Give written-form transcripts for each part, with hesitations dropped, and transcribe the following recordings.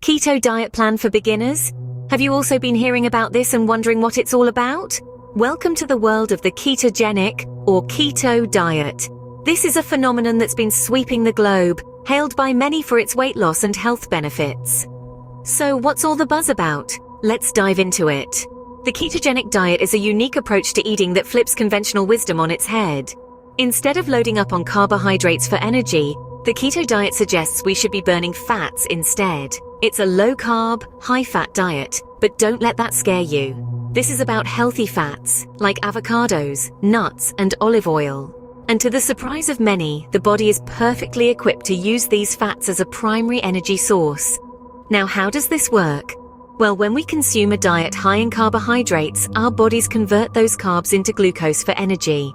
Keto diet plan for beginners? Have you also been hearing about this and wondering what it's all about? Welcome to the world of the ketogenic or keto diet. This is a phenomenon that's been sweeping the globe, hailed by many for its weight loss and health benefits. So what's all the buzz about? Let's dive into it. The ketogenic diet is a unique approach to eating that flips conventional wisdom on its head. Instead of loading up on carbohydrates for energy, the keto diet suggests we should be burning fats instead. It's a low-carb, high-fat diet, but don't let that scare you. This is about healthy fats, like avocados, nuts, and olive oil. And to the surprise of many, the body is perfectly equipped to use these fats as a primary energy source. Now, how does this work? Well, when we consume a diet high in carbohydrates, our bodies convert those carbs into glucose for energy.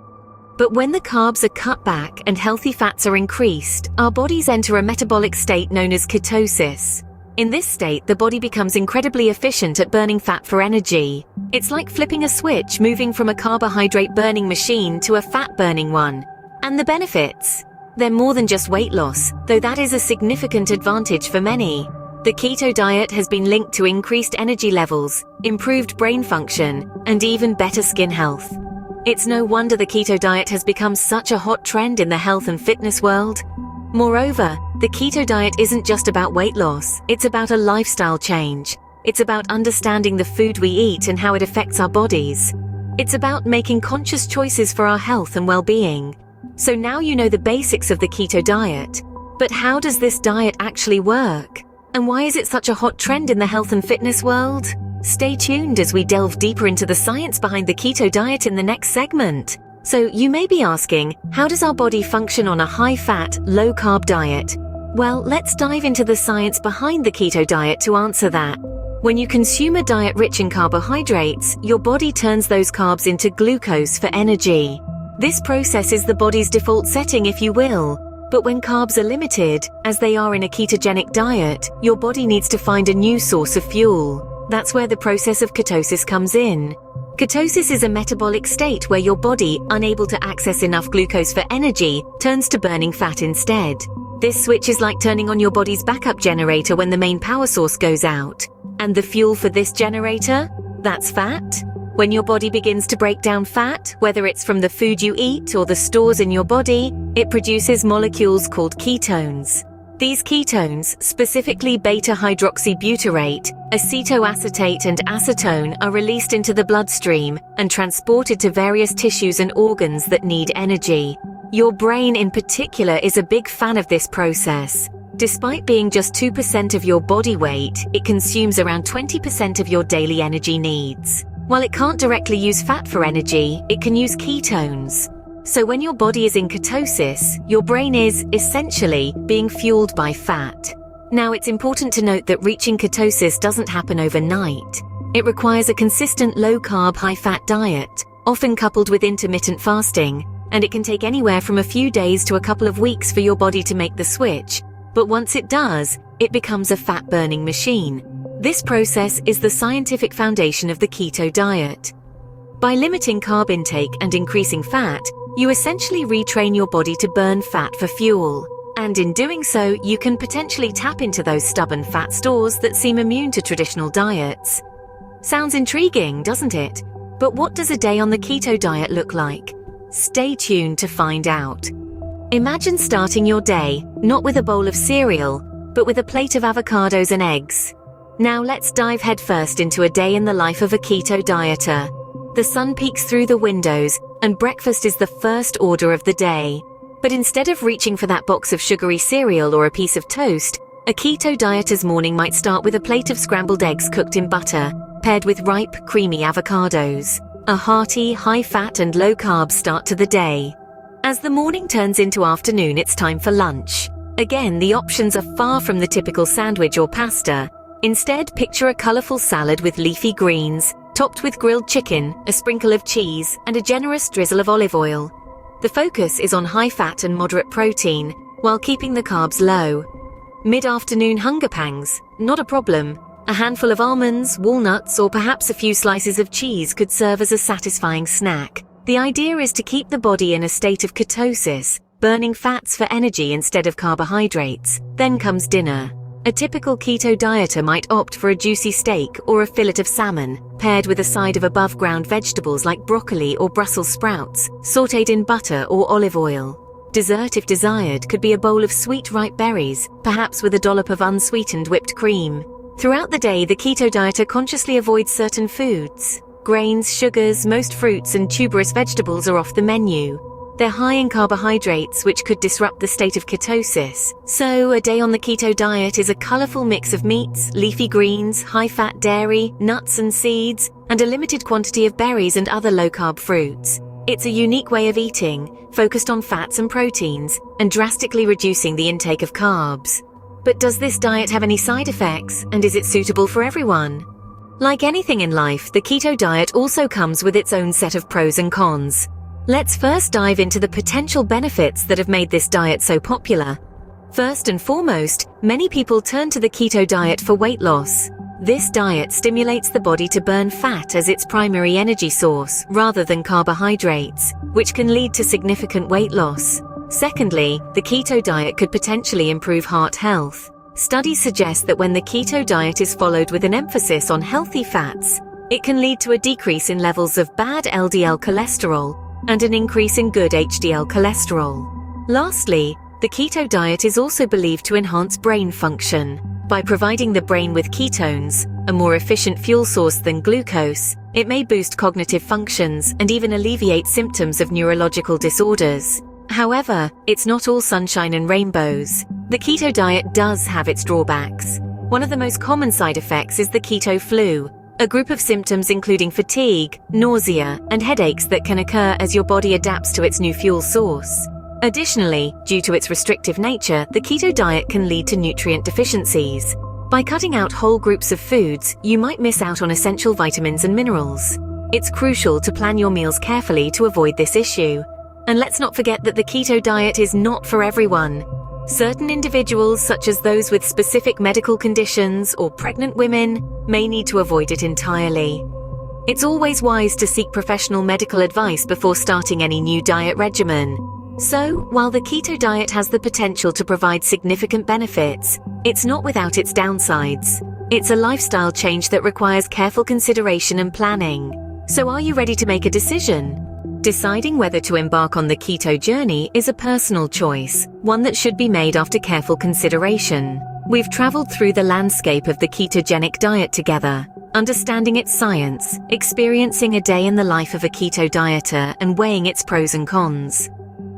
But when the carbs are cut back and healthy fats are increased, our bodies enter a metabolic state known as ketosis. In this state, the body becomes incredibly efficient at burning fat for energy. It's like flipping a switch, moving from a carbohydrate-burning machine to a fat-burning one. And the benefits? They're more than just weight loss, though that is a significant advantage for many. The keto diet has been linked to increased energy levels, improved brain function, and even better skin health. It's no wonder the keto diet has become such a hot trend in the health and fitness world. Moreover, the keto diet isn't just about weight loss, it's about a lifestyle change. It's about understanding the food we eat and how it affects our bodies. It's about making conscious choices for our health and well-being. So now you know the basics of the keto diet. But how does this diet actually work? And why is it such a hot trend in the health and fitness world? Stay tuned as we delve deeper into the science behind the keto diet in the next segment. So you may be asking, how does our body function on a high-fat, low-carb diet? Well, let's dive into the science behind the keto diet to answer that. When you consume a diet rich in carbohydrates, your body turns those carbs into glucose for energy. This process is the body's default setting, if you will. But when carbs are limited, as they are in a ketogenic diet, your body needs to find a new source of fuel. That's where the process of ketosis comes in. Ketosis is a metabolic state where your body, unable to access enough glucose for energy, turns to burning fat instead. This switch is like turning on your body's backup generator when the main power source goes out. And the fuel for this generator? That's fat. When your body begins to break down fat, whether it's from the food you eat or the stores in your body, it produces molecules called ketones. These ketones, specifically beta-hydroxybutyrate, acetoacetate and acetone, are released into the bloodstream and transported to various tissues and organs that need energy. Your brain in particular is a big fan of this process. Despite being just 2% of your body weight, it consumes around 20% of your daily energy needs. While it can't directly use fat for energy, it can use ketones. So when your body is in ketosis, your brain is, essentially, being fueled by fat. Now, it's important to note that reaching ketosis doesn't happen overnight. It requires a consistent low-carb, high-fat diet, often coupled with intermittent fasting, and it can take anywhere from a few days to a couple of weeks for your body to make the switch. But once it does, it becomes a fat-burning machine. This process is the scientific foundation of the keto diet. By limiting carb intake and increasing fat, you essentially retrain your body to burn fat for fuel. And in doing so, you can potentially tap into those stubborn fat stores that seem immune to traditional diets. Sounds intriguing, doesn't it? But what does a day on the keto diet look like? Stay tuned to find out. Imagine starting your day, not with a bowl of cereal, but with a plate of avocados and eggs. Now let's dive headfirst into a day in the life of a keto dieter. The sun peeks through the windows, and breakfast is the first order of the day. But instead of reaching for that box of sugary cereal or a piece of toast, a keto dieter's morning might start with a plate of scrambled eggs cooked in butter, paired with ripe, creamy avocados. A hearty, high-fat and low-carb start to the day. As the morning turns into afternoon, it's time for lunch. Again, the options are far from the typical sandwich or pasta. Instead, picture a colorful salad with leafy greens, topped with grilled chicken, a sprinkle of cheese, and a generous drizzle of olive oil. The focus is on high fat and moderate protein, while keeping the carbs low. Mid-afternoon hunger pangs? Not a problem. A handful of almonds, walnuts, or perhaps a few slices of cheese could serve as a satisfying snack. The idea is to keep the body in a state of ketosis, burning fats for energy instead of carbohydrates. Then comes dinner. A typical keto dieter might opt for a juicy steak or a fillet of salmon, paired with a side of above-ground vegetables like broccoli or Brussels sprouts, sautéed in butter or olive oil. Dessert, if desired, could be a bowl of sweet ripe berries, perhaps with a dollop of unsweetened whipped cream. Throughout the day, the keto dieter consciously avoids certain foods. Grains, sugars, most fruits and tuberous vegetables are off the menu. They're high in carbohydrates, which could disrupt the state of ketosis. So, a day on the keto diet is a colorful mix of meats, leafy greens, high-fat dairy, nuts and seeds, and a limited quantity of berries and other low-carb fruits. It's a unique way of eating, focused on fats and proteins, and drastically reducing the intake of carbs. But does this diet have any side effects, and is it suitable for everyone? Like anything in life, the keto diet also comes with its own set of pros and cons. Let's first dive into the potential benefits that have made this diet so popular. First and foremost, many people turn to the keto diet for weight loss. This diet stimulates the body to burn fat as its primary energy source, rather than carbohydrates, which can lead to significant weight loss. Secondly, the keto diet could potentially improve heart health. Studies suggest that when the keto diet is followed with an emphasis on healthy fats, it can lead to a decrease in levels of bad LDL cholesterol and an increase in good HDL cholesterol. Lastly, the keto diet is also believed to enhance brain function. By providing the brain with ketones, a more efficient fuel source than glucose, it may boost cognitive functions and even alleviate symptoms of neurological disorders. However, it's not all sunshine and rainbows. The keto diet does have its drawbacks. One of the most common side effects is the keto flu, a group of symptoms including fatigue, nausea, and headaches that can occur as your body adapts to its new fuel source. Additionally, due to its restrictive nature, the keto diet can lead to nutrient deficiencies. By cutting out whole groups of foods, you might miss out on essential vitamins and minerals. It's crucial to plan your meals carefully to avoid this issue. And let's not forget that the keto diet is not for everyone. Certain individuals, such as those with specific medical conditions or pregnant women, may need to avoid it entirely. It's always wise to seek professional medical advice before starting any new diet regimen. So, while the keto diet has the potential to provide significant benefits, it's not without its downsides. It's a lifestyle change that requires careful consideration and planning. So are you ready to make a decision? Deciding whether to embark on the keto journey is a personal choice, one that should be made after careful consideration. We've traveled through the landscape of the ketogenic diet together, understanding its science, experiencing a day in the life of a keto dieter, and weighing its pros and cons.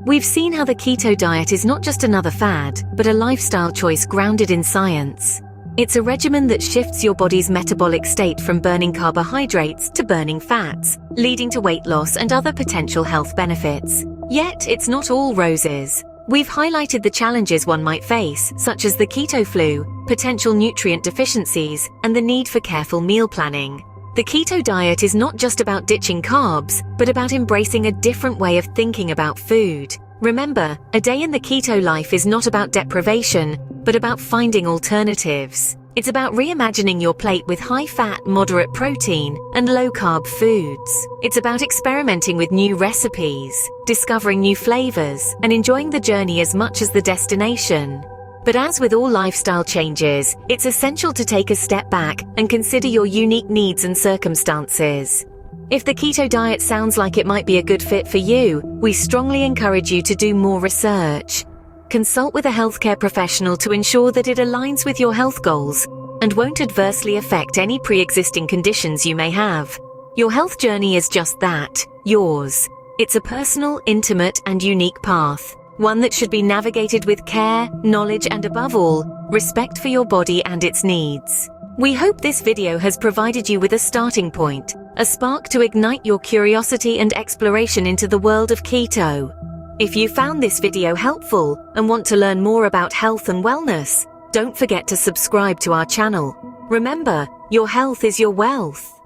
We've seen how the keto diet is not just another fad, but a lifestyle choice grounded in science. It's a regimen that shifts your body's metabolic state from burning carbohydrates to burning fats, leading to weight loss and other potential health benefits. Yet, it's not all roses. We've highlighted the challenges one might face, such as the keto flu, potential nutrient deficiencies, and the need for careful meal planning. The keto diet is not just about ditching carbs, but about embracing a different way of thinking about food. Remember, a day in the keto life is not about deprivation, but about finding alternatives. It's about reimagining your plate with high-fat, moderate protein, and low-carb foods. It's about experimenting with new recipes, discovering new flavors, and enjoying the journey as much as the destination. But as with all lifestyle changes, it's essential to take a step back and consider your unique needs and circumstances. If the keto diet sounds like it might be a good fit for you, we strongly encourage you to do more research. Consult with a healthcare professional to ensure that it aligns with your health goals and won't adversely affect any pre-existing conditions you may have. Your health journey is just that, yours. It's a personal, intimate, and unique path. One that should be navigated with care, knowledge, and above all, respect for your body and its needs. We hope this video has provided you with a starting point, a spark to ignite your curiosity and exploration into the world of keto. If you found this video helpful and want to learn more about health and wellness, don't forget to subscribe to our channel. Remember, your health is your wealth.